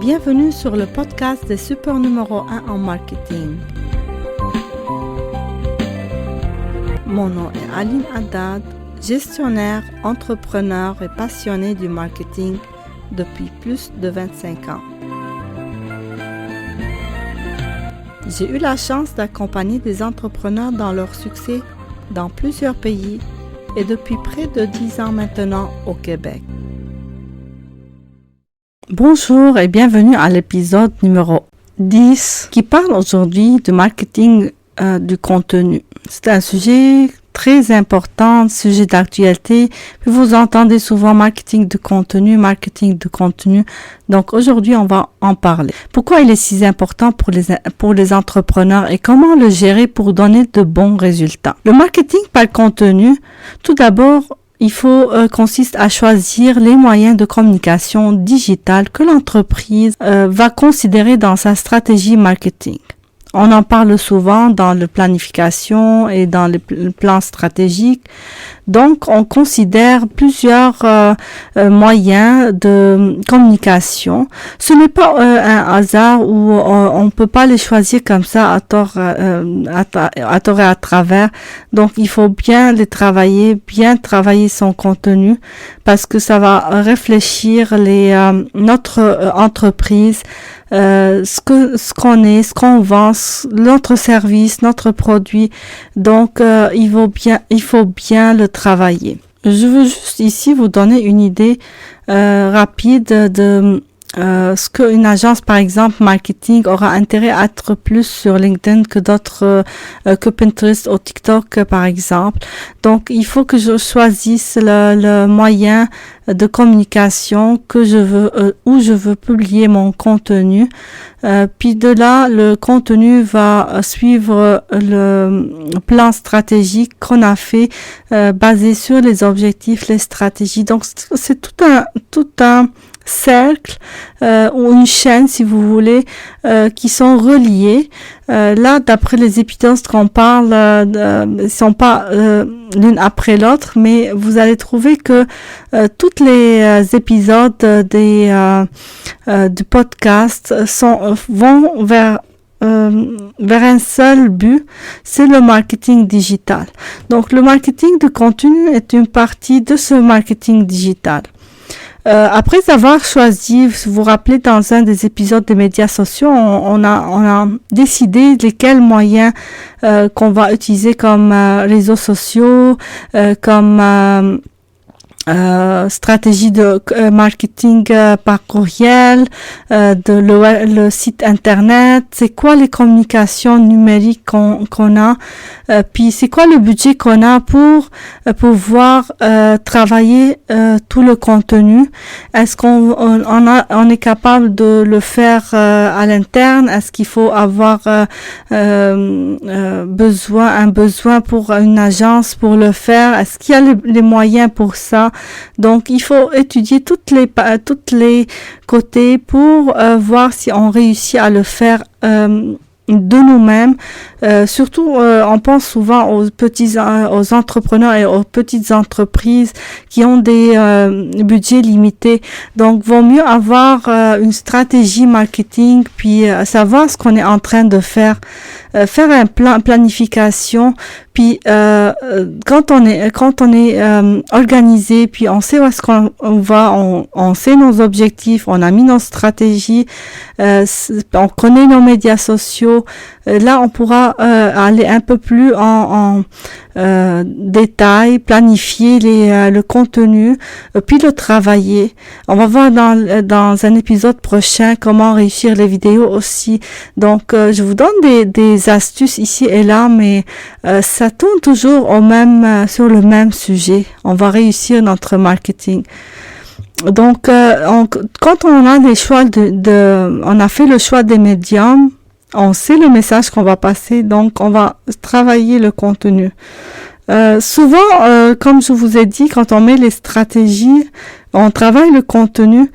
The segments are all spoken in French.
Bienvenue sur le podcast des super numéro 1 en marketing. Mon nom est Aline Haddad, gestionnaire, entrepreneur et passionnée du marketing depuis plus de 25 ans. J'ai eu la chance d'accompagner des entrepreneurs dans leur succès dans plusieurs pays et depuis près de 10 ans maintenant au Québec. Bonjour et bienvenue à l'épisode numéro 10 qui parle aujourd'hui du marketing du contenu. C'est un sujet très important, sujet d'actualité. Vous entendez souvent marketing de contenu. Donc aujourd'hui, on va en parler. Pourquoi il est si important pour les entrepreneurs et comment le gérer pour donner de bons résultats? Le marketing par contenu, tout d'abord, consiste à choisir les moyens de communication digitale que l'entreprise va considérer dans sa stratégie marketing. On en parle souvent dans la planification et dans les plans stratégiques. Donc, on considère plusieurs moyens de communication. Ce n'est pas un hasard où on ne peut pas les choisir comme ça à tort et à travers. Donc, il faut bien travailler son contenu parce que ça va réfléchir notre entreprise, ce qu'on est, ce qu'on vend, notre service, notre produit. Donc, il faut bien le travailler. Je veux juste ici vous donner une idée rapide de ce qu'une agence, par exemple, marketing aura intérêt à être plus sur LinkedIn que Pinterest ou TikTok, par exemple. Donc, il faut que je choisisse le moyen de communication que je veux, où je veux publier mon contenu. Puis de là, le contenu va suivre le plan stratégique qu'on a fait, basé sur les objectifs, les stratégies. Donc, c'est tout un cercle ou une chaîne, si vous voulez, qui sont reliés. Là, d'après les épisodes qu'on parle, ils sont pas l'une après l'autre, mais vous allez trouver que tous les épisodes du podcast vont vers un seul but, c'est le marketing digital. Donc, le marketing de contenu est une partie de ce marketing digital. Après avoir choisi, vous vous rappelez, dans un des épisodes des médias sociaux, on a décidé lesquels moyens qu'on va utiliser comme réseaux sociaux, comme stratégie de marketing par courriel, le site internet, c'est quoi les communications numériques qu'on a, puis c'est quoi le budget qu'on a pour pouvoir travailler tout le contenu. Est-ce on est capable de le faire à l'interne? Est-ce qu'il faut avoir un besoin pour une agence pour le faire? Est-ce qu'il y a les moyens pour ça? Donc, il faut étudier toutes les côtés pour voir si on réussit à le faire de nous-mêmes. Surtout, on pense souvent aux entrepreneurs et aux petites entreprises qui ont des budgets limités. Donc, vaut mieux avoir une stratégie marketing, puis savoir ce qu'on est en train de faire un planification, puis quand on est organisé, puis on sait où est-ce qu'on va, on sait nos objectifs, on a mis nos stratégies, on connaît nos médias sociaux, là on pourra aller un peu plus en détail, planifier le contenu, puis le travailler. On va voir dans un épisode prochain comment réussir les vidéos aussi. Donc, je vous donne des astuces ici et là, mais ça tourne toujours sur le même sujet. On va réussir notre marketing. Donc, quand on a des choix on a fait le choix des médiums, on sait le message qu'on va passer, donc on va travailler le contenu. Souvent, comme je vous ai dit, quand on met les stratégies, on travaille le contenu.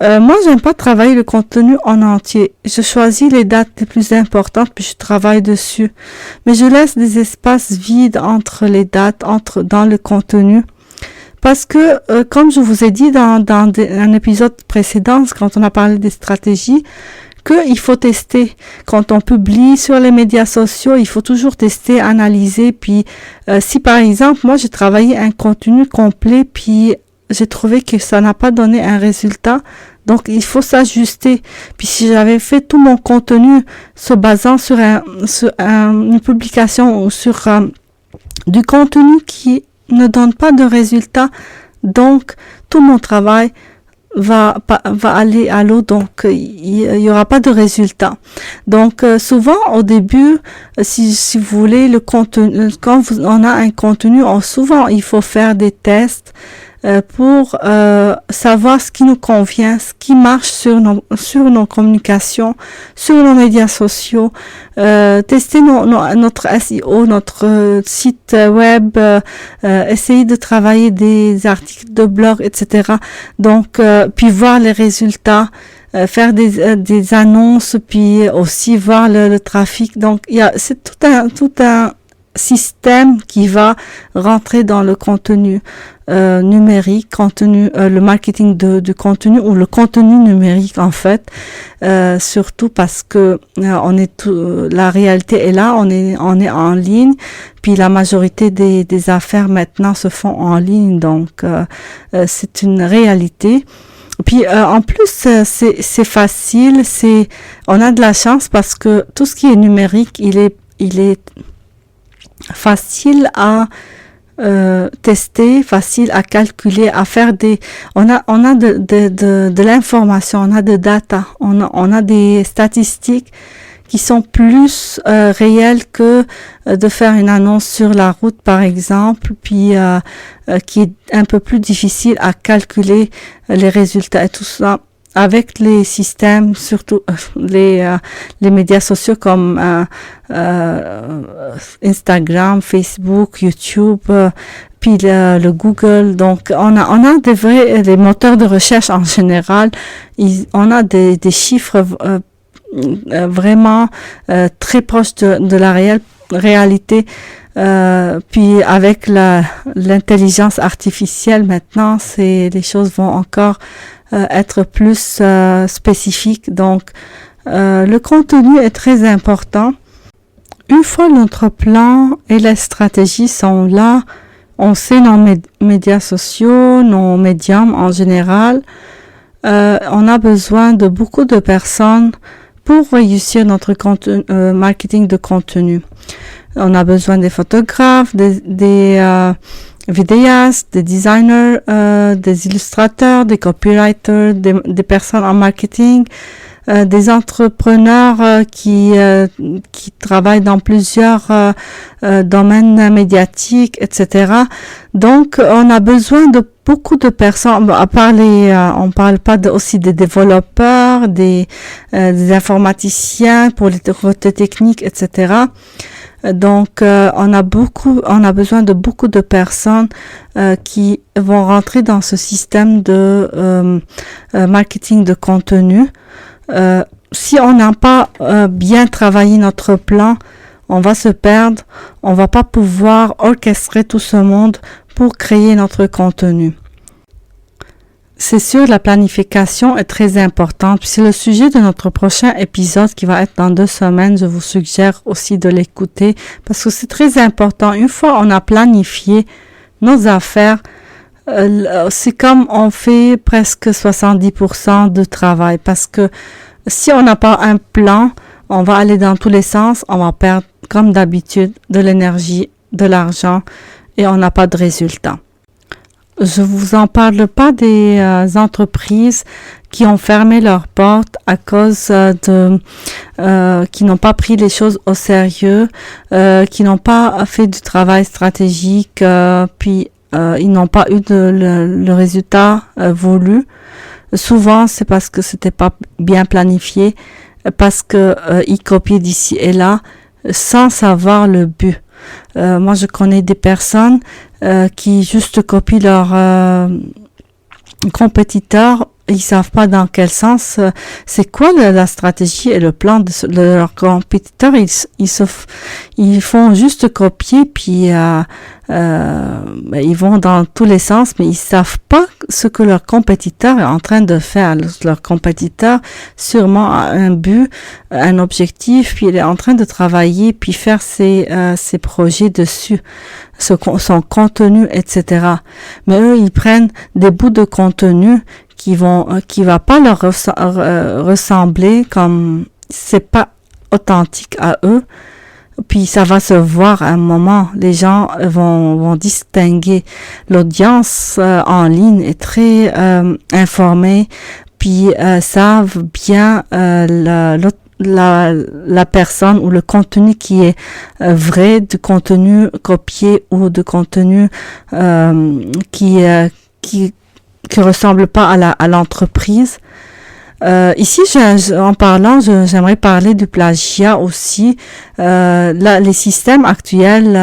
Moi, j'aime pas travailler le contenu en entier. Je choisis les dates les plus importantes, puis je travaille dessus. Mais je laisse des espaces vides entre les dates, dans le contenu. Parce que, comme je vous ai dit dans un épisode précédent, quand on a parlé des stratégies, qu'il faut tester. Quand on publie sur les médias sociaux, il faut toujours tester, analyser. Puis, si par exemple, moi, j'ai travaillé un contenu complet, puis j'ai trouvé que ça n'a pas donné un résultat, donc il faut s'ajuster. Puis, si j'avais fait tout mon contenu se basant sur une publication ou sur du contenu qui ne donne pas de résultat, donc tout mon travail va aller à l'eau, donc il y aura pas de résultat. Donc souvent au début, si vous voulez le contenu, quand on a un contenu, souvent il faut faire des tests pour savoir ce qui nous convient, ce qui marche sur nos communications, sur nos médias sociaux, tester notre SEO, notre site web, essayer de travailler des articles de blog, etc. Donc, puis voir les résultats, faire des annonces, puis aussi voir le trafic. Donc, c'est tout un système qui va rentrer dans le contenu numérique, le marketing du contenu ou le contenu numérique en fait, surtout parce que la réalité est là, on est en ligne, puis la majorité des affaires maintenant se font en ligne, donc c'est une réalité. Puis en plus c'est facile, on a de la chance parce que tout ce qui est numérique, il est facile à tester, facile à calculer, à faire on a de l'information, on a de data, on a des statistiques qui sont plus réelles que de faire une annonce sur la route par exemple, puis qui est un peu plus difficile à calculer les résultats et tout ça. Avec les systèmes, surtout les médias sociaux comme Instagram, Facebook, YouTube, puis le Google. Donc on a les moteurs de recherche en général. On a des chiffres vraiment très proches de la réalité. Puis avec l'intelligence artificielle maintenant, les choses vont encore être plus spécifiques. Donc le contenu est très important. Une fois notre plan et les stratégies sont là, on sait nos médias sociaux, nos médiums en général, on a besoin de beaucoup de personnes pour réussir notre marketing de contenu. On a besoin des photographes, des vidéastes, des designers, des illustrateurs, des copywriters, des personnes en marketing, des entrepreneurs qui travaillent dans plusieurs domaines médiatiques, etc. Donc, on a besoin de beaucoup de personnes. À part on parle pas aussi des développeurs, des informaticiens pour les côtés techniques, etc. Donc, on a besoin de beaucoup de personnes qui vont rentrer dans ce système de marketing de contenu. Si on n'a pas bien travaillé notre plan, on va se perdre, on va pas pouvoir orchestrer tout ce monde pour créer notre contenu. C'est sûr, la planification est très importante. Puis c'est le sujet de notre prochain épisode qui va être dans 2 semaines. Je vous suggère aussi de l'écouter parce que c'est très important. Une fois on a planifié nos affaires, c'est comme on fait presque 70% de travail parce que si on n'a pas un plan, on va aller dans tous les sens, on va perdre comme d'habitude de l'énergie, de l'argent et on n'a pas de résultat. Je vous en parle pas des entreprises qui ont fermé leurs portes à cause qui n'ont pas pris les choses au sérieux, qui n'ont pas fait du travail stratégique, puis ils n'ont pas eu le résultat voulu. Souvent, c'est parce que c'était pas bien planifié, parce que ils copiaient d'ici et là sans savoir le but. Moi, je connais des personnes qui juste copient leurs compétiteurs. Ils savent pas dans quel sens, c'est quoi la stratégie et le plan de leurs compétiteurs. Ils font juste copier, puis ils vont dans tous les sens, mais ils savent pas ce que leur compétiteur est en train de faire. Leur compétiteur sûrement a un but, un objectif, puis il est en train de travailler, puis faire ses projets dessus, son contenu, etc. Mais eux, ils prennent des bouts de contenu qui va pas leur ressembler, comme c'est pas authentique à eux. Puis ça va se voir à un moment. Les gens vont distinguer. L'audience en ligne est très informée, puis savent bien la personne ou le contenu qui est vrai, du contenu copié ou de contenu qui ressemble pas à l'entreprise. Ici, en parlant, j'aimerais parler du plagiat aussi. Les systèmes actuels,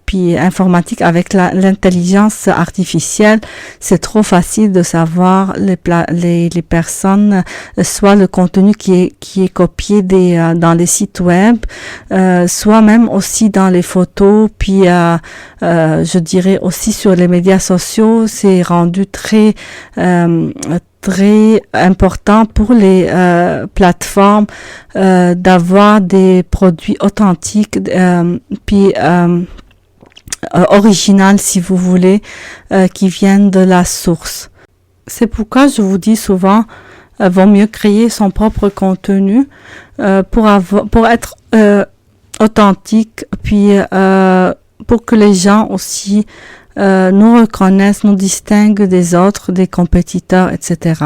puis informatiques avec l'intelligence artificielle, c'est trop facile de savoir les personnes, soit le contenu qui est copié dans les sites web, soit même aussi dans les photos, puis je dirais aussi sur les médias sociaux, c'est rendu très important pour les plateformes d'avoir des produits authentiques puis original si vous voulez, qui viennent de la source. C'est pourquoi je vous dis souvent vaut mieux créer son propre contenu pour être authentique, puis pour que les gens aussi nous reconnaissent, nous distinguent des autres, des compétiteurs, etc.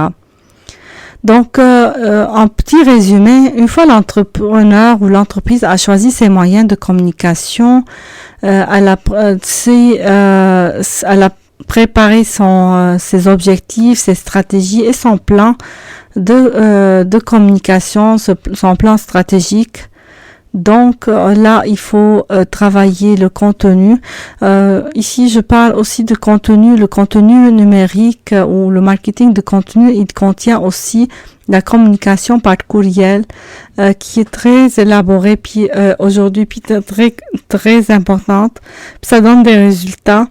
Donc, en petit résumé, une fois l'entrepreneur ou l'entreprise a choisi ses moyens de communication, elle a préparé ses objectifs, ses stratégies et son plan de communication, son plan stratégique. Donc là, il faut travailler le contenu. Ici, je parle aussi de contenu. Le contenu numérique ou le marketing de contenu, il contient aussi la communication par courriel qui est très élaborée, puis aujourd'hui, puis très très importante. Puis ça donne des résultats.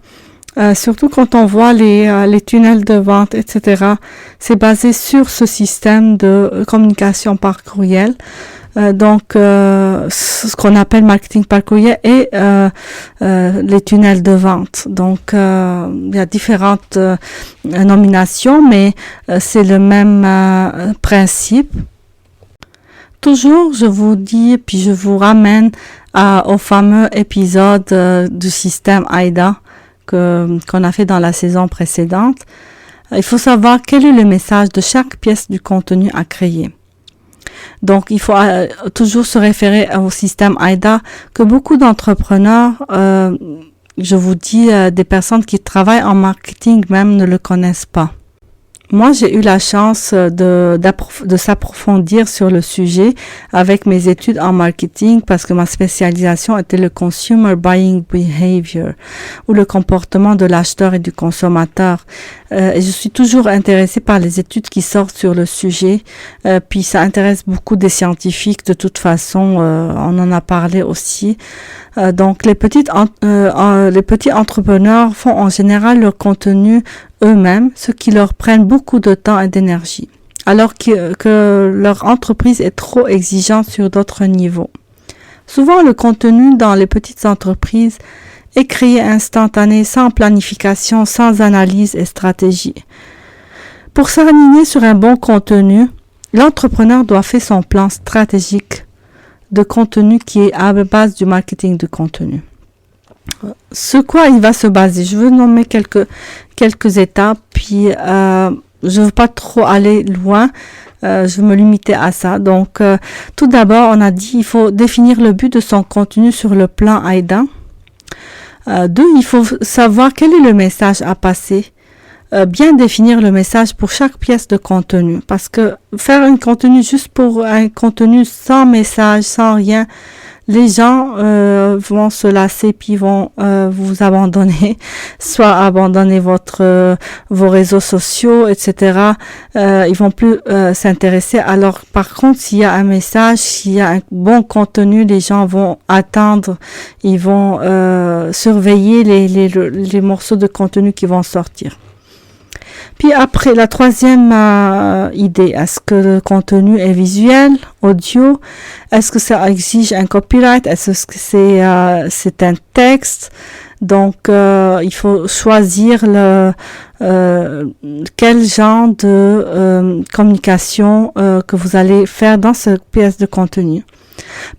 Surtout quand on voit les tunnels de vente, etc. C'est basé sur ce système de communication par courriel. Donc, ce qu'on appelle marketing par courriel et les tunnels de vente. Donc, il y a différentes nominations, mais c'est le même principe. Toujours, je vous dis, puis je vous ramène au fameux épisode du système AIDA qu'on a fait dans la saison précédente. Il faut savoir quel est le message de chaque pièce du contenu à créer. Donc, il faut toujours se référer au système AIDA que beaucoup d'entrepreneurs, je vous dis, des personnes qui travaillent en marketing même ne le connaissent pas. Moi, j'ai eu la chance de s'approfondir sur le sujet avec mes études en marketing parce que ma spécialisation était le Consumer Buying Behavior ou le comportement de l'acheteur et du consommateur. Et je suis toujours intéressée par les études qui sortent sur le sujet. Puis ça intéresse beaucoup des scientifiques de toute façon. On en a parlé aussi. Donc les petits entrepreneurs font en général leur contenu eux-mêmes, ce qui leur prenne beaucoup de temps et d'énergie, alors que leur entreprise est trop exigeante sur d'autres niveaux. Souvent, le contenu dans les petites entreprises est créé instantané, sans planification, sans analyse et stratégie. Pour s'aligner sur un bon contenu, l'entrepreneur doit faire son plan stratégique de contenu qui est à la base du marketing de contenu. Sur quoi il va se baser? Je veux nommer quelques étapes, puis je ne veux pas trop aller loin, je veux me limiter à ça. Donc, tout d'abord, on a dit il faut définir le but de son contenu sur le plan AIDA. 2, il faut savoir quel est le message à passer. Bien définir le message pour chaque pièce de contenu, parce que faire un contenu juste pour un contenu sans message, sans rien, les gens vont se lasser puis vont vous abandonner, soit abandonner vos réseaux sociaux, etc. Ils vont plus s'intéresser. Alors par contre, s'il y a un message, s'il y a un bon contenu, les gens vont attendre, ils vont surveiller les morceaux de contenu qui vont sortir. Puis après, la troisième idée, est-ce que le contenu est visuel, audio? Est-ce que ça exige un copyright? Est-ce que c'est un texte? Donc, il faut choisir quel genre de communication que vous allez faire dans cette pièce de contenu.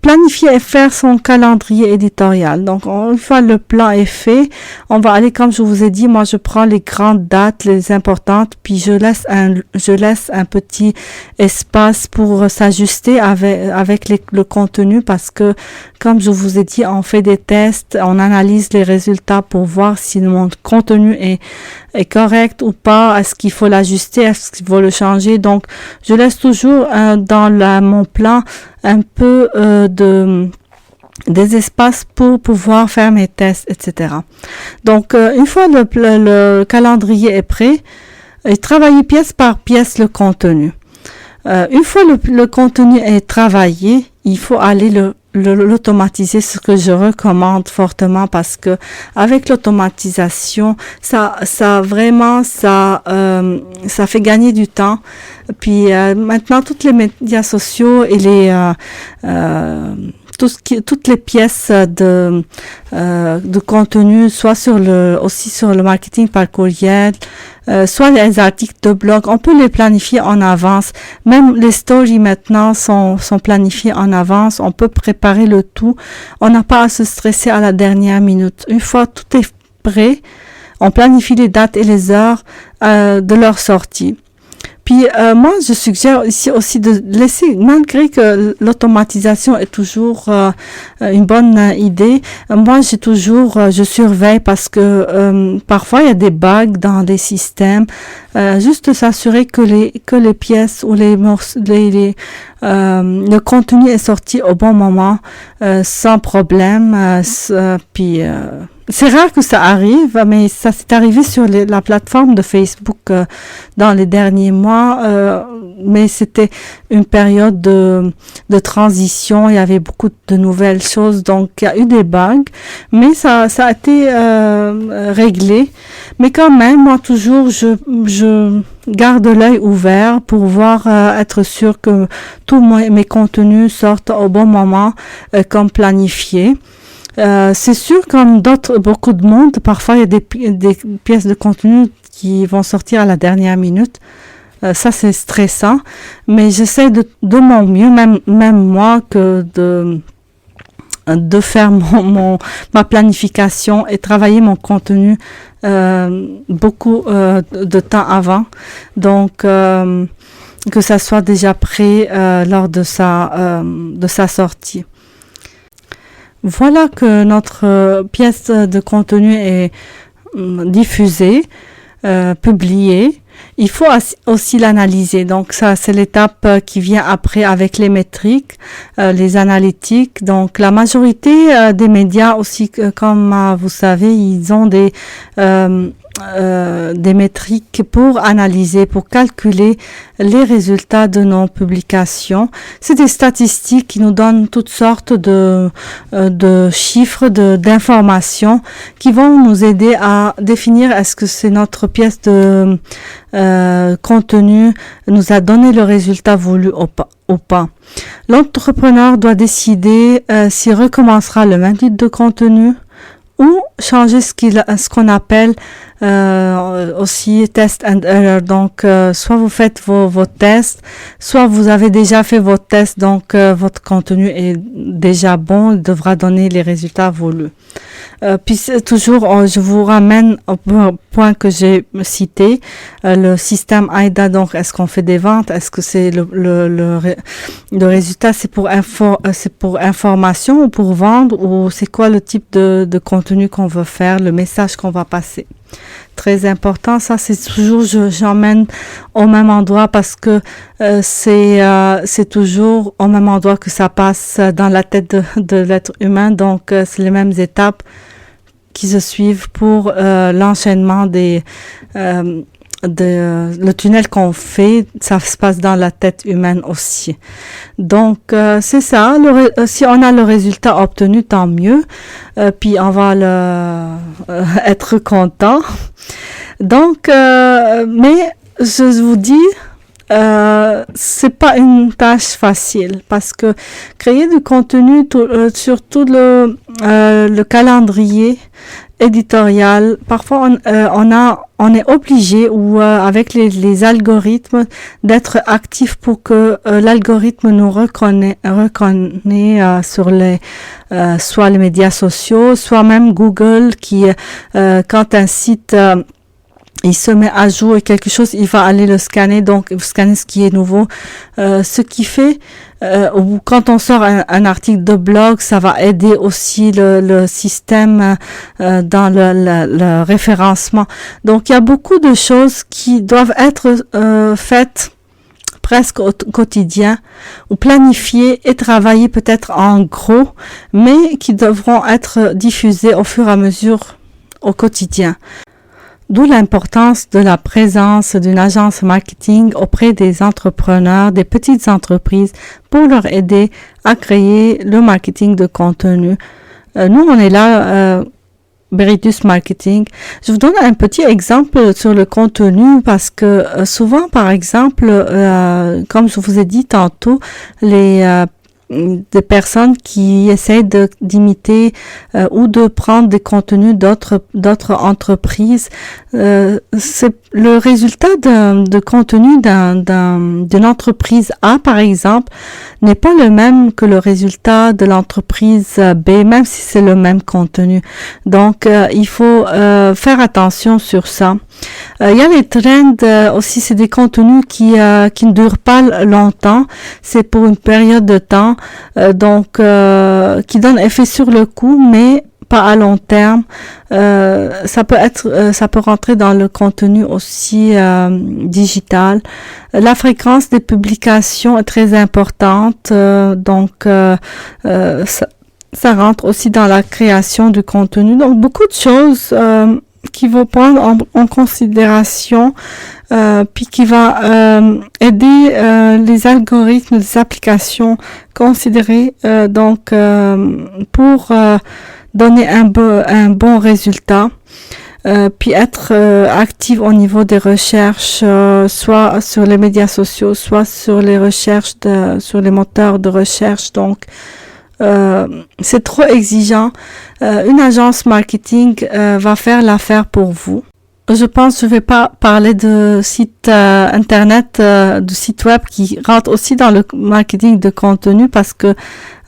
Planifier et faire son calendrier éditorial. Donc, une fois le plan est fait, on va aller, comme je vous ai dit, moi je prends les grandes dates, les importantes, puis je laisse un petit espace pour s'ajuster avec le contenu parce que, comme je vous ai dit, on fait des tests, on analyse les résultats pour voir si mon contenu est correct ou pas, est-ce qu'il faut l'ajuster, est-ce qu'il faut le changer. Donc, je laisse toujours dans mon plan un peu des espaces pour pouvoir faire mes tests, etc. Donc, une fois le calendrier est prêt, travailler pièce par pièce le contenu. Une fois le contenu est travaillé, il faut aller l'automatiser, ce que je recommande fortement parce que avec l'automatisation, ça fait gagner du temps. Puis maintenant, toutes les médias sociaux et toutes les pièces de contenu, soit aussi sur le marketing par courriel, soit les articles de blog, on peut les planifier en avance. Même les stories maintenant sont planifiées en avance. On peut préparer le tout. On n'a pas à se stresser à la dernière minute. Une fois tout est prêt, on planifie les dates et les heures de leur sortie. Puis moi, je suggère ici aussi de laisser, malgré que l'automatisation est toujours une bonne idée, moi je surveille parce que parfois il y a des bugs dans les systèmes. Juste s'assurer que les pièces ou le contenu est sorti au bon moment, sans problème. Puis c'est rare que ça arrive, mais ça s'est arrivé sur la plateforme de Facebook dans les derniers mois, mais c'était une période de transition, il y avait beaucoup de nouvelles choses, donc il y a eu des bugs, mais ça a été réglé. Mais quand même, moi toujours, je garde l'œil ouvert pour voir, être sûr que tous mes contenus sortent au bon moment, comme planifié. C'est sûr, comme beaucoup de monde, parfois il y a des pièces de contenu qui vont sortir à la dernière minute. Ça, c'est stressant, mais j'essaie de mon mieux, même moi, que de faire ma planification et travailler mon contenu beaucoup de temps avant. Donc, que ça soit déjà prêt lors de sa sortie. Voilà que notre pièce de contenu est diffusée, publiée. Il faut aussi l'analyser. Donc ça, c'est l'étape qui vient après avec les métriques, les analytiques. Donc la majorité des médias aussi, comme vous savez, ils ont des métriques pour analyser, pour calculer les résultats de nos publications. C'est des statistiques qui nous donnent toutes sortes de chiffres, d'informations qui vont nous aider à définir est-ce que c'est notre pièce de contenu nous a donné le résultat voulu ou pas. L'entrepreneur doit décider s'il recommencera le même type de contenu ou changer ce qu'on appelle aussi test and error. Donc, soit vous faites vos tests, soit vous avez déjà fait vos tests, donc votre contenu est déjà bon, il devra donner les résultats voulus. Puis toujours, je vous ramène au point que j'ai cité, le système AIDA. Donc, est-ce qu'on fait des ventes? Est-ce que c'est le résultat, c'est pour information ou pour vendre, ou c'est quoi le type de contenu qu'on veut faire, le message qu'on va passer? Très important, ça c'est toujours, j'emmène au même endroit parce que c'est toujours au même endroit que ça passe dans la tête de l'être humain, donc c'est les mêmes étapes qui se suivent pour l'enchaînement le tunnel qu'on fait, ça se passe dans la tête humaine aussi. Donc, c'est ça. Si on a le résultat obtenu, tant mieux. Puis, on va être content. Donc, mais je vous dis, c'est pas une tâche facile parce que créer du contenu sur tout le calendrier éditorial, parfois on est obligé ou avec les algorithmes d'être actif pour que l'algorithme nous reconnaît sur soit les médias sociaux, soit même Google qui quand un site il se met à jour et quelque chose, il va aller le scanner, donc scanner ce qui est nouveau. Ce qui fait, quand on sort un article de blog, ça va aider aussi le système dans le référencement. Donc, il y a beaucoup de choses qui doivent être faites presque au quotidien, ou planifiées et travaillées peut-être en gros, mais qui devront être diffusées au fur et à mesure au quotidien. D'où l'importance de la présence d'une agence marketing auprès des entrepreneurs, des petites entreprises, pour leur aider à créer le marketing de contenu. Nous, on est là, Beritus Marketing. Je vous donne un petit exemple sur le contenu parce que souvent, par exemple, comme je vous ai dit tantôt, des personnes qui essayent d'imiter ou de prendre des contenus d'autres entreprises. C'est le résultat de contenu d'une entreprise A, par exemple, n'est pas le même que le résultat de l'entreprise B, même si c'est le même contenu. Donc, il faut faire attention sur ça. Il y a les trends aussi, c'est des contenus qui ne durent pas longtemps, c'est pour une période de temps, donc qui donnent effet sur le coup, mais pas à long terme. Ça peut rentrer dans le contenu aussi digital. La fréquence des publications est très importante, donc ça rentre aussi dans la création du contenu. Donc beaucoup de choses qui vont prendre en considération, puis qui va aider les algorithmes des applications considérées pour donner un bon résultat, puis être active au niveau des recherches, soit sur les médias sociaux, soit sur les recherches sur les moteurs de recherche. Donc c'est trop exigeant. Une agence marketing va faire l'affaire pour vous. Je pense que je vais pas parler de site internet, de site web qui rentre aussi dans le marketing de contenu parce que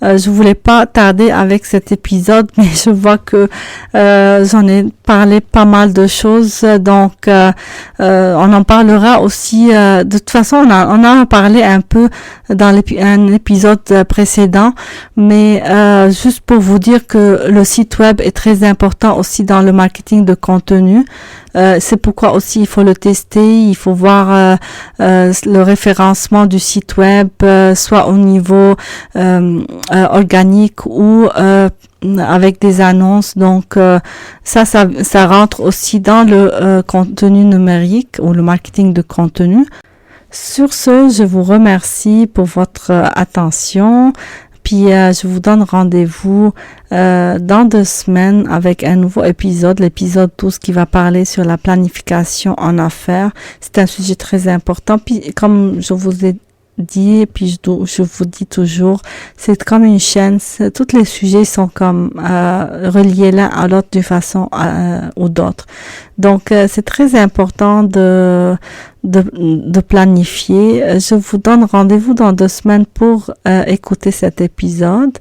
je voulais pas tarder avec cet épisode, mais je vois que j'en ai parlé pas mal de choses, donc on en parlera aussi. De toute façon, on en a parlé un peu dans un épisode précédent, mais juste pour vous dire que le site web est très important aussi dans le marketing de contenu. C'est pourquoi aussi il faut le tester, il faut voir le référencement du site web, soit au niveau organique ou avec des annonces. Donc ça rentre aussi dans le contenu numérique ou le marketing de contenu. Sur ce, je vous remercie pour votre attention. Puis je vous donne rendez-vous dans 2 semaines avec un nouveau épisode, l'épisode 12 qui va parler sur la planification en affaires. C'est un sujet très important. Puis comme je vous ai dit, et puis je vous dis toujours, c'est comme une chaîne. Tous les sujets sont comme reliés l'un à l'autre d'une façon ou d'autre. Donc c'est très important de planifier. Je vous donne rendez-vous dans 2 semaines pour écouter cet épisode.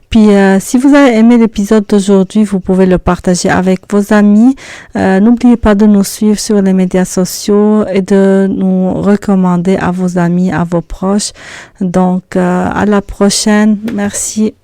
Puis, si vous avez aimé l'épisode d'aujourd'hui, vous pouvez le partager avec vos amis. N'oubliez pas de nous suivre sur les médias sociaux et de nous recommander à vos amis, à vos proches. Donc, à la prochaine. Merci.